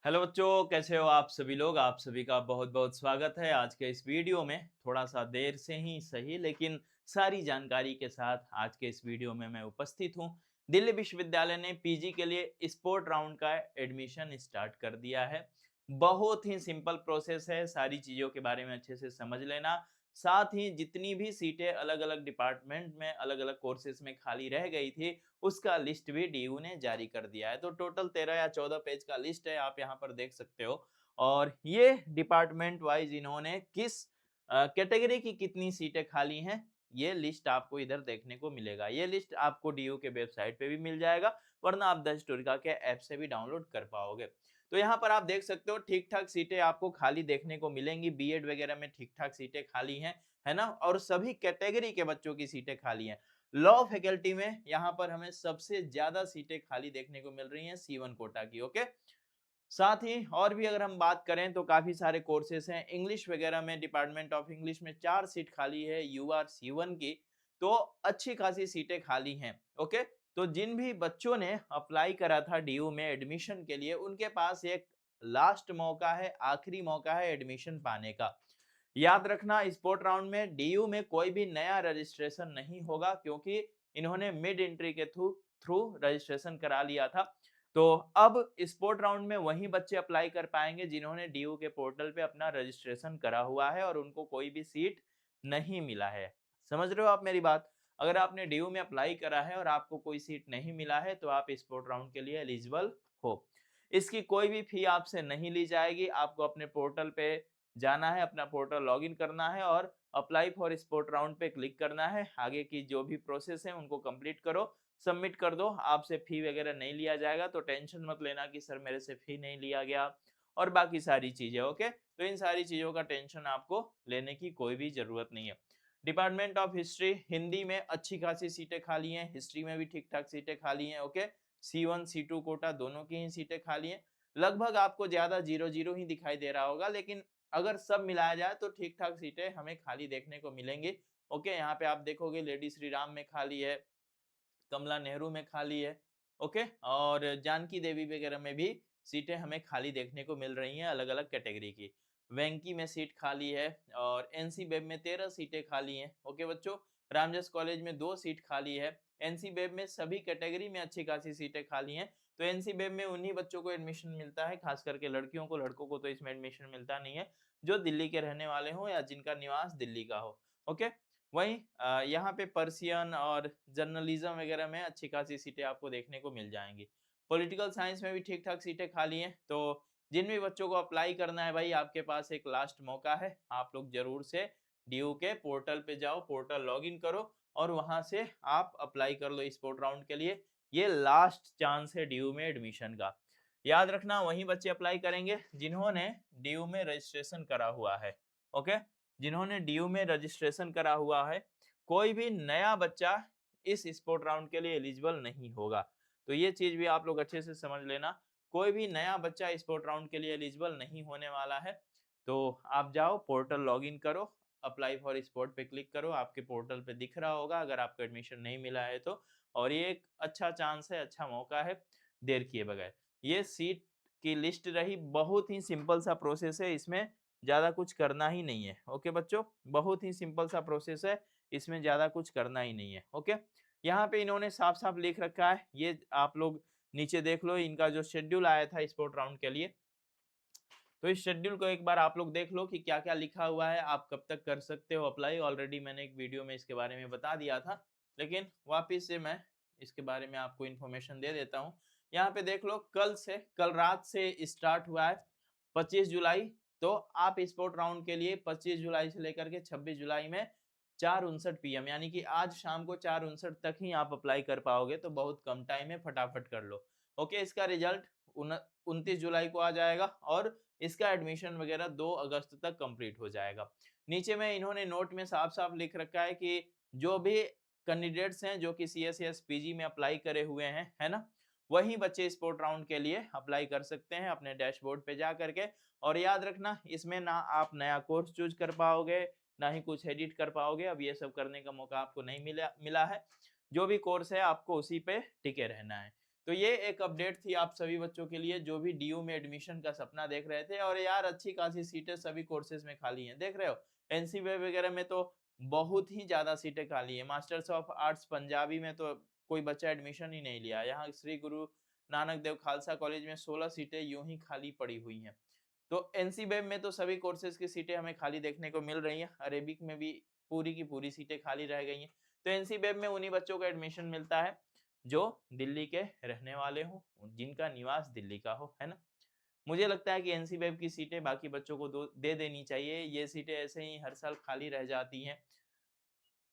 Hello बच्चों, कैसे हो आप सभी लोग। आप सभी का बहुत बहुत स्वागत है आज के इस वीडियो में। थोड़ा सा देर से ही सही, लेकिन सारी जानकारी के साथ आज के इस वीडियो में मैं उपस्थित हूँ। दिल्ली विश्वविद्यालय ने पीजी के लिए स्पोर्ट राउंड का एडमिशन स्टार्ट कर दिया है। बहुत ही सिंपल प्रोसेस है, सारी चीज़ों के बारे में अच्छे से समझ लेना। साथ ही जितनी भी सीटें अलग अलग डिपार्टमेंट में अलग अलग कोर्सेज में खाली रह गई थी, उसका लिस्ट भी डीयू ने जारी कर दिया है। तो टोटल 13 या 14 पेज का लिस्ट है, आप यहाँ पर देख सकते हो। और ये डिपार्टमेंट वाइज इन्होंने किस कैटेगरी की कितनी सीटें खाली हैं, ये लिस्ट आपको इधर देखने को मिलेगा। ये लिस्ट आपको डीयू के वेबसाइट पे भी मिल जाएगा, वरना आप द स्टोरिका के ऐप से भी डाउनलोड कर पाओगे। तो यहाँ पर आप देख सकते हो ठीक ठाक सीटें आपको खाली देखने को मिलेंगी। बीएड वगैरह में ठीक ठाक सीटें खाली हैं, है ना। और सभी कैटेगरी के बच्चों की सीटें खाली हैं। लॉ फैकल्टी में यहाँ पर हमें सबसे ज्यादा सीटें खाली देखने को मिल रही हैं C1 कोटा की। ओके, साथ ही और भी अगर हम बात करें तो काफी सारे कोर्सेस हैं। इंग्लिश वगैरह में डिपार्टमेंट ऑफ इंग्लिश में 4 सीट खाली है यूआर C1 की। तो अच्छी खासी सीटें खाली हैं। ओके, तो जिन भी बच्चों ने अप्लाई करा था डीयू में एडमिशन के लिए, उनके पास एक लास्ट मौका है, आखिरी मौका है एडमिशन पाने का। याद रखना, स्पोर्ट राउंड में डीयू में कोई भी नया रजिस्ट्रेशन नहीं होगा, क्योंकि इन्होंने मिड एंट्री के थ्रू थ्रू रजिस्ट्रेशन करा लिया था। तो अब स्पोर्ट राउंड में वही बच्चे अप्लाई कर पाएंगे जिन्होंने डीयू के पोर्टल पे अपना रजिस्ट्रेशन करा हुआ है और उनको कोई भी सीट नहीं मिला है। समझ रहे हो आप मेरी बात। अगर आपने डीयू में अप्लाई करा है और आपको कोई सीट नहीं मिला है, तो आप स्पोर्ट राउंड के लिए एलिजिबल हो। इसकी कोई भी फी आपसे नहीं ली जाएगी। आपको अपने पोर्टल पे जाना है, अपना पोर्टल लॉगिन करना है और अप्लाई फॉर स्पोर्ट राउंड पे क्लिक करना है। आगे की जो भी प्रोसेस है उनको कंप्लीट करो, सबमिट कर दो। आपसे फी वगैरह नहीं लिया जाएगा, तो टेंशन मत लेना कि सर मेरे से फी नहीं लिया गया और बाकी सारी चीजें। ओके, तो इन सारी चीजों का टेंशन आपको लेने की कोई भी जरूरत नहीं है। डिपार्टमेंट ऑफ हिस्ट्री, हिंदी में अच्छी खासी सीटें खाली हैं, हिस्ट्री में भी ठीक ठाक सीटें खाली हैं। ओके, C1 C2 कोटा दोनों की ही सीटें खाली हैं। लगभग आपको ज्यादा जीरो जीरो ही दिखाई दे रहा होगा, लेकिन अगर सब मिलाया जाए तो ठीक ठाक सीटें हमें खाली देखने को मिलेंगी। ओके, यहाँ पे आप देखोगे लेडी श्री राम में खाली है, कमला नेहरू में खाली है। ओके, और जानकी देवी वगैरह में भी सीटें हमें खाली देखने को मिल रही हैं अलग अलग कैटेगरी की। वेंकी में सीट खाली है और एनसी बेब में 13 सीटें खाली हैं। ओके बच्चों, रामजस कॉलेज में 2 सीट खाली है। एनसी बेब में सभी कैटेगरी में अच्छी खासी सीटें खाली हैं। तो एनसी बेब में उन्हीं बच्चों को एडमिशन मिलता है, खास करके लड़कियों को। लड़कों को तो इसमें एडमिशन मिलता नहीं है, जो दिल्ली के रहने वाले हो या जिनका निवास दिल्ली का हो। ओके, वहीं यहाँ पे पर्सियन और जर्नलिज्म वगैरह में अच्छी खासी सीटें आपको देखने को मिल जाएंगी। पॉलिटिकल साइंस में भी ठीक ठाक सीटें खाली हैं। तो जिन भी बच्चों को अप्लाई करना है भाई, आपके पास एक लास्ट मौका है। आप लोग जरूर से डीयू के पोर्टल पे जाओ, पोर्टल लॉगिन करो और वहां से आप अप्लाई कर लो स्पोर्ट राउंड के लिए। ये लास्ट चांस है डीयू में एडमिशन का। याद रखना, वही बच्चे अप्लाई करेंगे जिन्होंने डीयू में रजिस्ट्रेशन करा हुआ है। ओके, जिन्होंने डीयू में रजिस्ट्रेशन करा हुआ है। कोई भी नया बच्चा इस स्पोर्ट राउंड के लिए एलिजिबल नहीं होगा। तो ये चीज भी आप लोग अच्छे से समझ लेना। कोई भी नया बच्चा स्पोर्ट राउंड के लिए एलिजिबल नहीं होने वाला है। तो आप जाओ, पोर्टल लॉगिन करो, अप्लाई फॉर स्पोर्ट पे क्लिक करो। आपके पोर्टल पे दिख रहा होगा अगर आपको एडमिशन नहीं मिला है तो। और ये एक अच्छा चांस है, अच्छा मौका है, देर किए बगैर। ये सीट की लिस्ट रही, बहुत ही सिंपल सा प्रोसेस है, इसमें ज्यादा कुछ करना ही नहीं है। ओके बच्चों, बहुत ही सिंपल सा प्रोसेस है, इसमें ज्यादा कुछ करना ही नहीं है। ओके, यहाँ पे इन्होंने साफ साफ लिख रखा है, ये आप लोग नीचे देख लो, इनका जो शेड्यूल आया था स्पोर्ट राउंड के लिए। तो इस शेड्यूल को एक बार आप लोग देख लो कि क्या क्या लिखा हुआ है, आप कब तक कर सकते हो अप्लाई। ऑलरेडी मैंने एक वीडियो में इसके बारे में बता दिया था, लेकिन वापिस से मैं इसके बारे में आपको इन्फॉर्मेशन दे देता हूँ। यहाँ पे देख लो, कल रात से स्टार्ट हुआ है 25 जुलाई। तो आप स्पोर्ट राउंड के लिए 25 जुलाई से लेकर के 26 जुलाई में 4:59 PM, यानी कि आज शाम को 4:59 तक ही आप अप्लाई कर पाओगे। तो बहुत कम टाइम है, फटाफट कर लो। ओके, इसका रिजल्ट 29 जुलाई को आ जाएगा और इसका एडमिशन वगैरह 2 अगस्त तक कंप्लीट हो जाएगा। नीचे में इन्होंने नोट में साफ साफ लिख रखा है कि जो भी कैंडिडेट्स हैं जो कि CSS PG में अप्लाई करे हुए हैं, है ना, वही बच्चे स्पोर्ट राउंड के लिए अप्लाई कर सकते हैं अपने डैशबोर्ड पे जा करके। और याद रखना, इसमें ना आप नया कोर्स चूज कर पाओगे, ना ही कुछ एडिट कर पाओगे। अब ये सब करने का मौका आपको नहीं मिला है। जो भी कोर्स है आपको उसी पे टिके रहना है। तो ये एक अपडेट थी आप सभी बच्चों के लिए जो भी डीयू में एडमिशन का सपना देख रहे थे। और यार अच्छी खासी सीटें सभी कोर्सेज में खाली हैं, देख रहे हो। एनसीबी वगैरह में तो बहुत ही ज्यादा सीटें खाली है। मास्टर्स ऑफ आर्ट्स पंजाबी में तो कोई बच्चा एडमिशन ही नहीं लिया। यहाँ श्री गुरु नानक देव खालसा कॉलेज में 16 सीटें यूं ही खाली पड़ी हुई हैं। तो एनसीबेब में तो सभी कोर्सेज की सीटें हमें खाली देखने को मिल रही हैं। अरेबिक में भी पूरी की पूरी सीटें खाली रह गई हैं। तो एनसीबेब में उन्हीं बच्चों को एडमिशन मिलता है जो दिल्ली के रहने वाले हों, जिनका निवास दिल्ली का हो, है ना। मुझे लगता है कि एनसीबेब की सीटें बाकी बच्चों को दे देनी चाहिए। ये सीटें ऐसे ही हर साल खाली रह जाती हैं।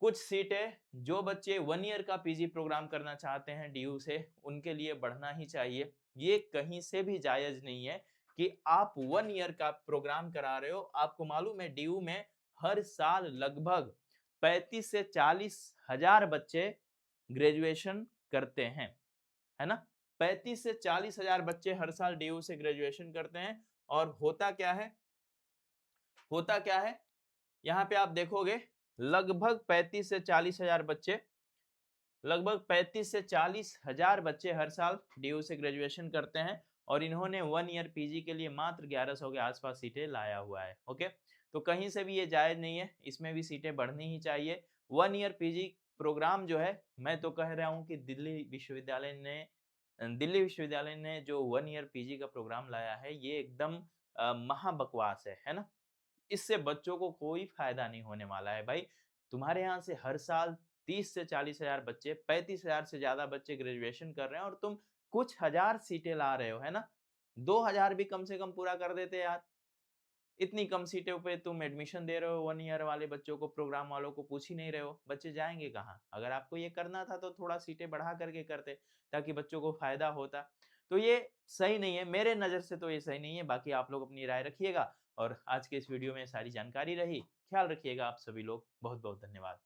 कुछ सीटें जो बच्चे 1 ईयर का पीजी प्रोग्राम करना चाहते हैं डीयू से, उनके लिए बढ़ना ही चाहिए। ये कहीं से भी जायज नहीं है कि आप 1 ईयर का प्रोग्राम करा रहे हो। आपको मालूम है डीयू में हर साल लगभग 35 से 40 हजार बच्चे ग्रेजुएशन करते हैं, है ना। 35 से 40 हजार बच्चे हर साल डीयू से ग्रेजुएशन करते हैं। और होता क्या है यहाँ पे आप देखोगे लगभग 35 से 40 हजार बच्चे, लगभग 35 से 40 हजार बच्चे हर साल डीयू से ग्रेजुएशन करते हैं। और इन्होंने 1 ईयर पीजी के लिए मात्र 1100 के आसपास सीटें लाया हुआ है। ओके, तो कहीं से भी ये जायज नहीं है, इसमें भी सीटें बढ़नी ही चाहिए। 1 ईयर पीजी प्रोग्राम जो है, मैं तो कह रहा हूँ कि दिल्ली विश्वविद्यालय ने जो 1 ईयर पीजी का प्रोग्राम लाया है ये एकदम महा बकवास है ना। इससे बच्चों को कोई फायदा नहीं होने वाला है भाई। तुम्हारे यहाँ से हर साल 30 से 40 हजार बच्चे, 35 हजार से ज्यादा बच्चे ग्रेजुएशन कर रहे हैं और तुम कुछ हजार सीटें ला रहे हो, है ना। 2000 भी कम से कम पूरा कर देते यार। इतनी कम सीटों पे तुम एडमिशन दे रहे हो 1 ईयर वाले बच्चों को, प्रोग्राम वालों को पूछ ही नहीं रहे हो, बच्चे जाएंगे कहाँ। अगर आपको ये करना था तो थोड़ा सीटें बढ़ा करके करते ताकि बच्चों को फायदा होता। तो ये सही नहीं है, मेरे नजर से तो ये सही नहीं है। बाकी आप लोग अपनी राय रखिएगा। और आज के इस वीडियो में सारी जानकारी रही। ख्याल रखिएगा आप सभी लोग। बहुत बहुत धन्यवाद।